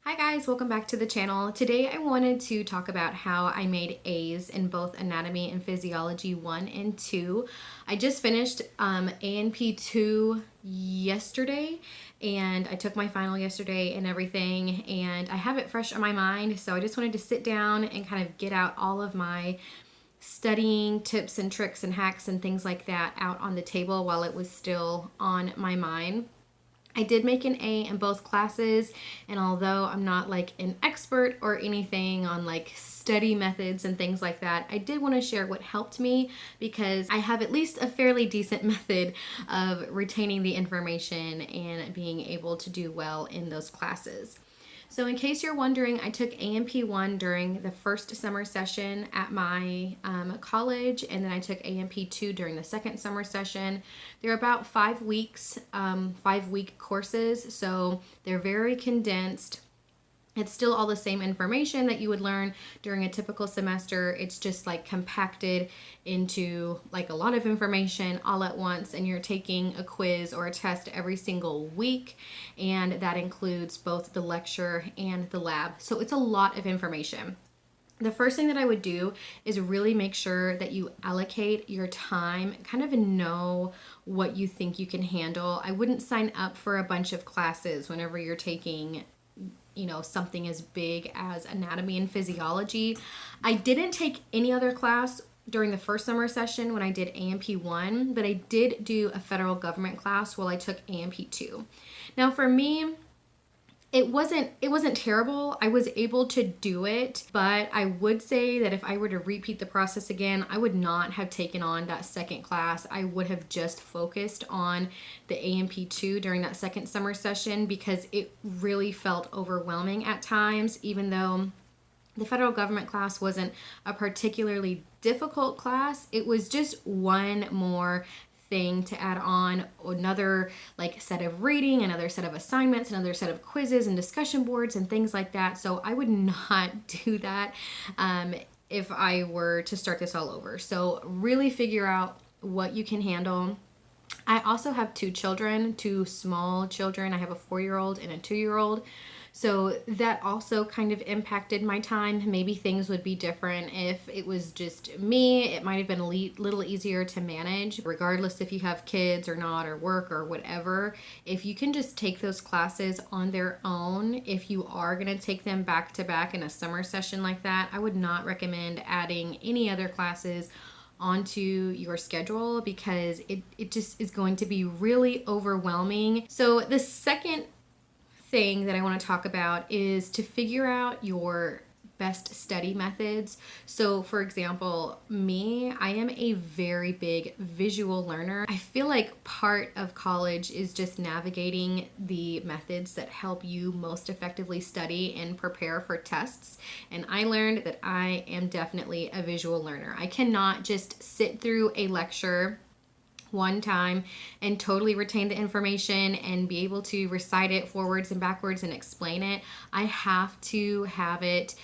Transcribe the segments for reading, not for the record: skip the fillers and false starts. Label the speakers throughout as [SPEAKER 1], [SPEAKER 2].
[SPEAKER 1] Hi guys, welcome back to the channel. Today I wanted to talk about how I made A's in both Anatomy and Physiology 1 and 2. I just finished A&P 2 yesterday, and I took my final yesterday and everything, and I have it fresh on my mind, so I just wanted to sit down and kind of get out all of my studying tips and tricks and hacks and things like that out on the table while it was still on my mind. I did make an A in both classes, and although I'm not like an expert or anything on like study methods and things like that, I did want to share what helped me because I have at least a fairly decent method of retaining the information and being able to do well in those classes. So in case you're wondering, I took A&P 1 during the first summer session at my college, and then I took A&P 2 during the second summer session. They're about 5 weeks, 5-week courses, so they're very condensed. It's still all the same information that you would learn during a typical semester. It's just like compacted into like a lot of information all at once, and you're taking a quiz or a test every single week, and that includes both the lecture and the lab. So it's a lot of information. The first thing that I would do is really make sure that you allocate your time, kind of know what you think you can handle. I wouldn't sign up for a bunch of classes whenever you're taking something as big as anatomy and physiology. I didn't take any other class during the first summer session when I did A&P 1, but I did do a federal government class while I took A&P 2. Now for me, it wasn't terrible. I was able to do it, but I would say that if I were to repeat the process again, I would not have taken on that second class. I would have just focused on the A&P 2 during that second summer session because it really felt overwhelming at times, even though the federal government class wasn't a particularly difficult class. It was just one more thing to add on, another like set of reading, another set of assignments, another set of quizzes and discussion boards and things like that. So I would not do that if I were to start this all over. So really figure out what you can handle. I also have two small children. I have a 4-year-old and a 2-year-old. So that also kind of impacted my time. Maybe things would be different if it was just me. It might have been a little easier to manage, regardless if you have kids or not, or work or whatever. If you can just take those classes on their own, if you are going to take them back to back in a summer session like that, I would not recommend adding any other classes onto your schedule because it just is going to be really overwhelming. So the second thing that I want to talk about is to figure out your best study methods. So for example, I am a very big visual learner. I feel like part of college is just navigating the methods that help you most effectively study and prepare for tests. And I learned that I am definitely a visual learner. I cannot just sit through a lecture one time and totally retain the information and be able to recite it forwards and backwards and explain it. I have to have it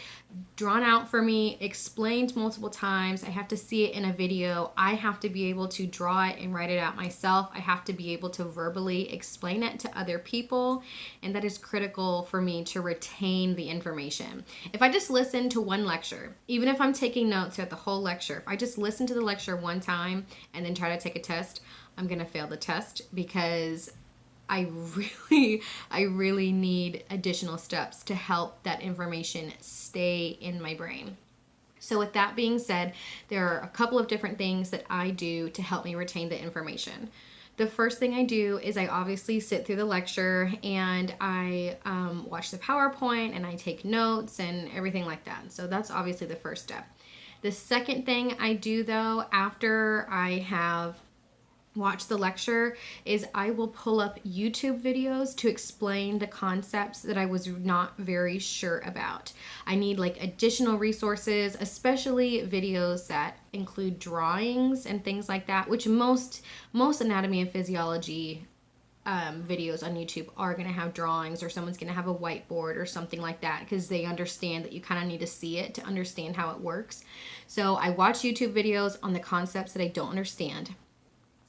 [SPEAKER 1] drawn out for me, explained multiple times. I have to see it in a video. I have to be able to draw it and write it out myself. I have to be able to verbally explain it to other people, and that is critical for me to retain the information. If I just listen to one lecture, even if I'm taking notes throughout the whole lecture, if I just listen to the lecture one time and then try to take a test, I'm gonna fail the test because I really need additional steps to help that information stay in my brain. So with that being said, there are a couple of different things that I do to help me retain the information. The first thing I do is I obviously sit through the lecture and I watch the PowerPoint and I take notes and everything like that. So that's obviously the first step. The second thing I do though, after I have watch the lecture, is I will pull up YouTube videos to explain the concepts that I was not very sure about. I need like additional resources, especially videos that include drawings and things like that, which most anatomy and physiology videos on YouTube are going to have drawings, or someone's going to have a whiteboard or something like that, because they understand that you kind of need to see it to understand how it works. So I watch YouTube videos on the concepts that I don't understand.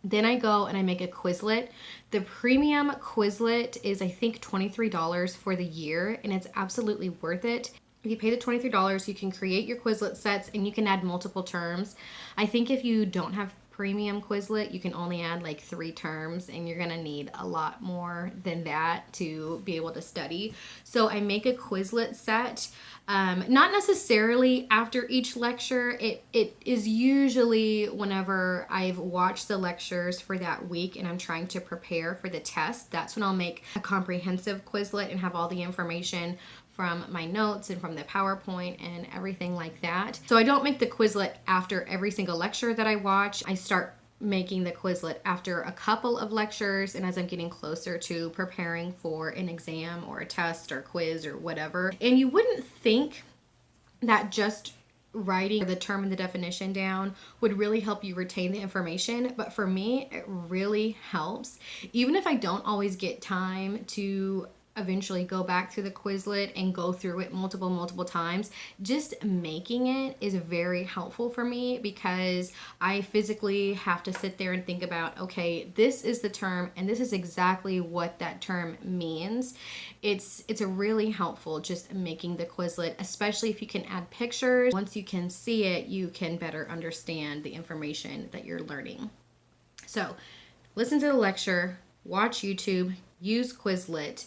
[SPEAKER 1] Then I go and I make a Quizlet. The premium Quizlet is, I think, $23 for the year, and it's absolutely worth it. If you pay the $23, you can create your Quizlet sets and you can add multiple terms. I think if you don't have premium Quizlet, you can only add like 3 terms, and you're gonna need a lot more than that to be able to study. So I make a Quizlet set. Not necessarily after each lecture. It is usually whenever I've watched the lectures for that week and I'm trying to prepare for the test. That's when I'll make a comprehensive Quizlet and have all the information from my notes and from the PowerPoint and everything like that. So I don't make the Quizlet after every single lecture that I watch. I start making the Quizlet after a couple of lectures and as I'm getting closer to preparing for an exam or a test or quiz or whatever. And you wouldn't think that just writing the term and the definition down would really help you retain the information, but for me it really helps. Even if I don't always get time to eventually go back through the Quizlet and go through it multiple times, just making it is very helpful for me because I physically have to sit there and think about, okay, this is the term and this is exactly what that term means. It's really helpful just making the Quizlet, especially if you can add pictures. Once you can see it, you can better understand the information that you're learning. So listen to the lecture, watch YouTube, use Quizlet.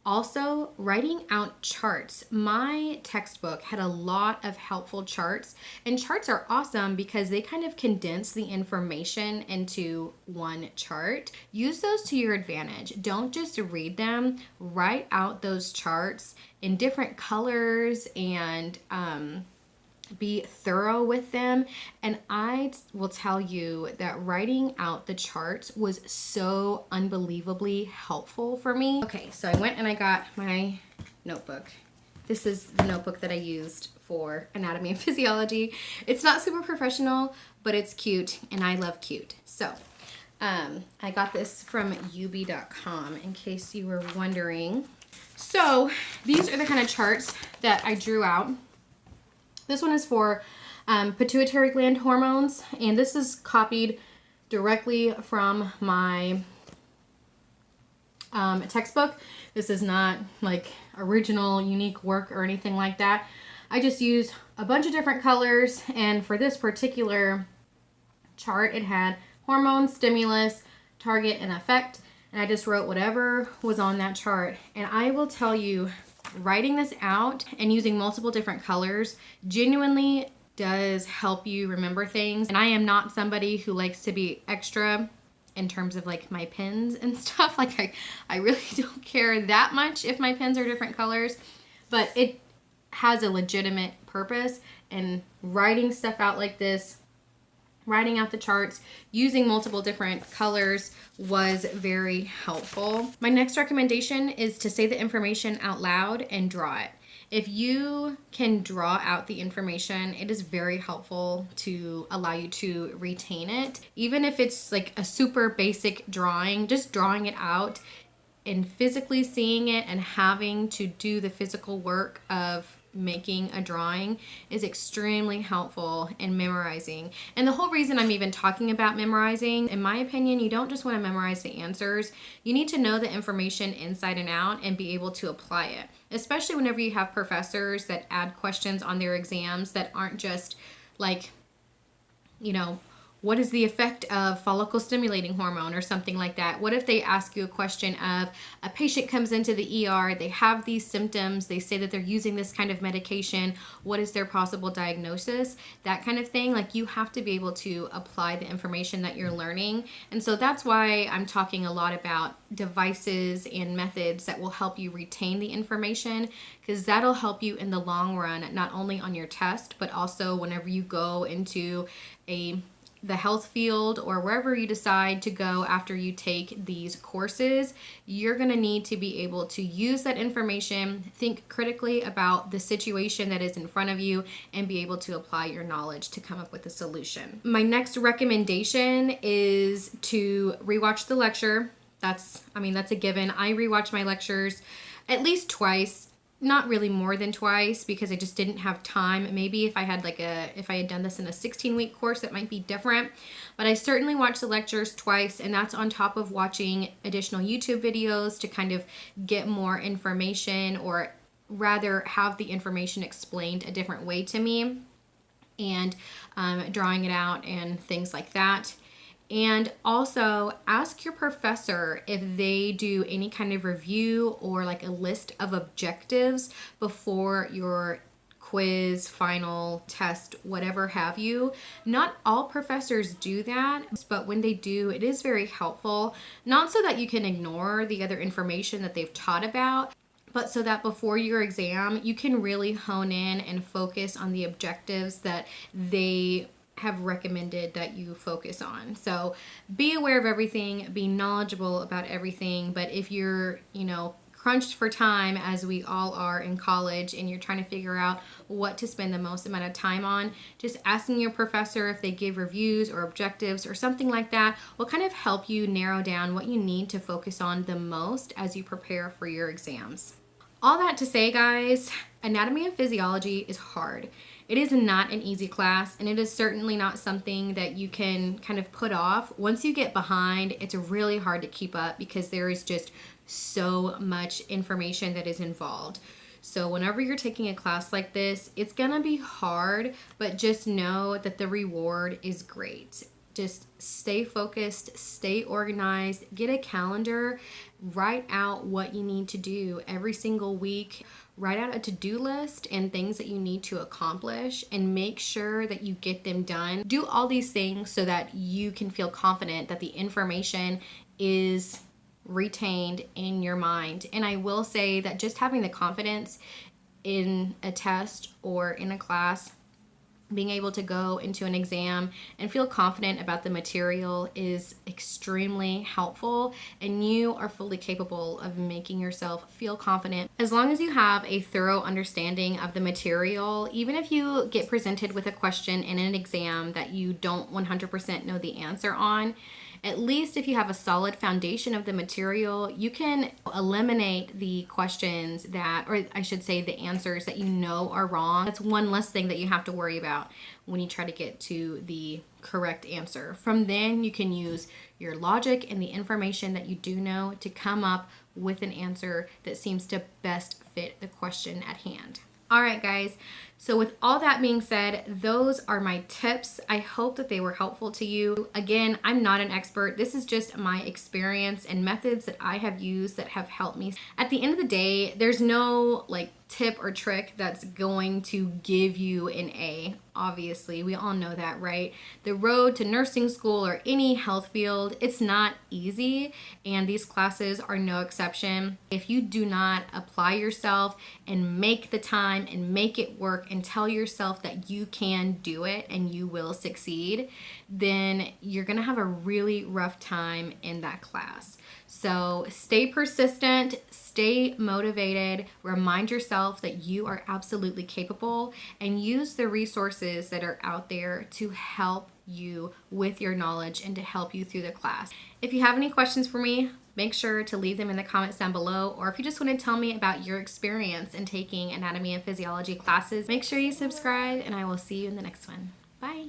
[SPEAKER 1] Also, writing out charts. My textbook had a lot of helpful charts, and charts are awesome because they kind of condense the information into one chart. Use those to your advantage. Don't just read them. Write out those charts in different colors and be thorough with them. And I will tell you that writing out the charts was so unbelievably helpful for me. Okay, so I went and I got my notebook. This is the notebook that I used for anatomy and physiology. It's not super professional, but it's cute and I love cute. So I got this from ub.com in case you were wondering. So these are the kind of charts that I drew out. This one is for pituitary gland hormones, and this is copied directly from my textbook. This is not like original, unique work or anything like that. I just used a bunch of different colors, and for this particular chart, it had hormone, stimulus, target, and effect, and I just wrote whatever was on that chart. And I will tell you, writing this out and using multiple different colors genuinely does help you remember things. And I am not somebody who likes to be extra in terms of like my pens and stuff. Like I really don't care that much if my pens are different colors, but it has a legitimate purpose. And writing stuff out like this, writing out the charts, using multiple different colors was very helpful. My next recommendation is to say the information out loud and draw it. If you can draw out the information, it is very helpful to allow you to retain it. Even if it's like a super basic drawing, just drawing it out and physically seeing it and having to do the physical work of making a drawing is extremely helpful in memorizing. And the whole reason I'm even talking about memorizing, in my opinion, you don't just want to memorize the answers. You need to know the information inside and out and be able to apply it, especially whenever you have professors that add questions on their exams that aren't just like, you know, what is the effect of follicle stimulating hormone or something like that? What if they ask you a question of a patient comes into the ER, they have these symptoms, they say that they're using this kind of medication, what is their possible diagnosis? That kind of thing. Like, you have to be able to apply the information that you're learning. And so that's why I'm talking a lot about devices and methods that will help you retain the information, because that'll help you in the long run, not only on your test, but also whenever you go into the health field or wherever you decide to go after you take these courses. You're going to need to be able to use that information, think critically about the situation that is in front of you, and be able to apply your knowledge to come up with a solution. My next recommendation is to rewatch the lecture. That's a given. I rewatch my lectures at least twice. not really more than twice because I just didn't have time. Maybe if I had if I had done this in a 16-week course, it might be different. But I certainly watched the lectures twice, and that's on top of watching additional YouTube videos to kind of get more information, or rather have the information explained a different way to me, and drawing it out and things like that. And also ask your professor if they do any kind of review or like a list of objectives before your quiz, final, test, whatever have you. Not all professors do that, but when they do, it is very helpful. Not so that you can ignore the other information that they've taught about, but so that before your exam, you can really hone in and focus on the objectives that they have recommended that you focus on. So be aware of everything, be knowledgeable about everything. But if you're, crunched for time, as we all are in college, and you're trying to figure out what to spend the most amount of time on, just asking your professor if they give reviews or objectives or something like that will kind of help you narrow down what you need to focus on the most as you prepare for your exams. All that to say, guys, anatomy and physiology is hard. It is not an easy class, and it is certainly not something that you can kind of put off. Once you get behind, it's really hard to keep up because there is just so much information that is involved. So whenever you're taking a class like this, it's gonna be hard, but just know that the reward is great. Just stay focused, stay organized, get a calendar, write out what you need to do every single week. Write out a to-do list and things that you need to accomplish, and make sure that you get them done. Do all these things so that you can feel confident that the information is retained in your mind. And I will say that just having the confidence in a test or in a class, being able to go into an exam and feel confident about the material is extremely helpful, and you are fully capable of making yourself feel confident as long as you have a thorough understanding of the material. Even if you get presented with a question in an exam that you don't 100% know the answer on, at least if you have a solid foundation of the material, you can eliminate the questions that, or I should say the answers that you know are wrong. That's one less thing that you have to worry about when you try to get to the correct answer. From then, you can use your logic and the information that you do know to come up with an answer that seems to best fit the question at hand. All right, guys. So with all that being said, those are my tips. I hope that they were helpful to you. Again, I'm not an expert. This is just my experience and methods that I have used that have helped me. At the end of the day, there's no tip or trick that's going to give you an A. Obviously, we all know that, right? The road to nursing school or any health field, it's not easy, and these classes are no exception. If you do not apply yourself and make the time and make it work and tell yourself that you can do it and you will succeed, then you're gonna have a really rough time in that class. So stay persistent, stay motivated, remind yourself that you are absolutely capable, and use the resources that are out there to help you with your knowledge and to help you through the class. If you have any questions for me, make sure to leave them in the comments down below, or if you just want to tell me about your experience in taking anatomy and physiology classes, make sure you subscribe, and I will see you in the next one. Bye.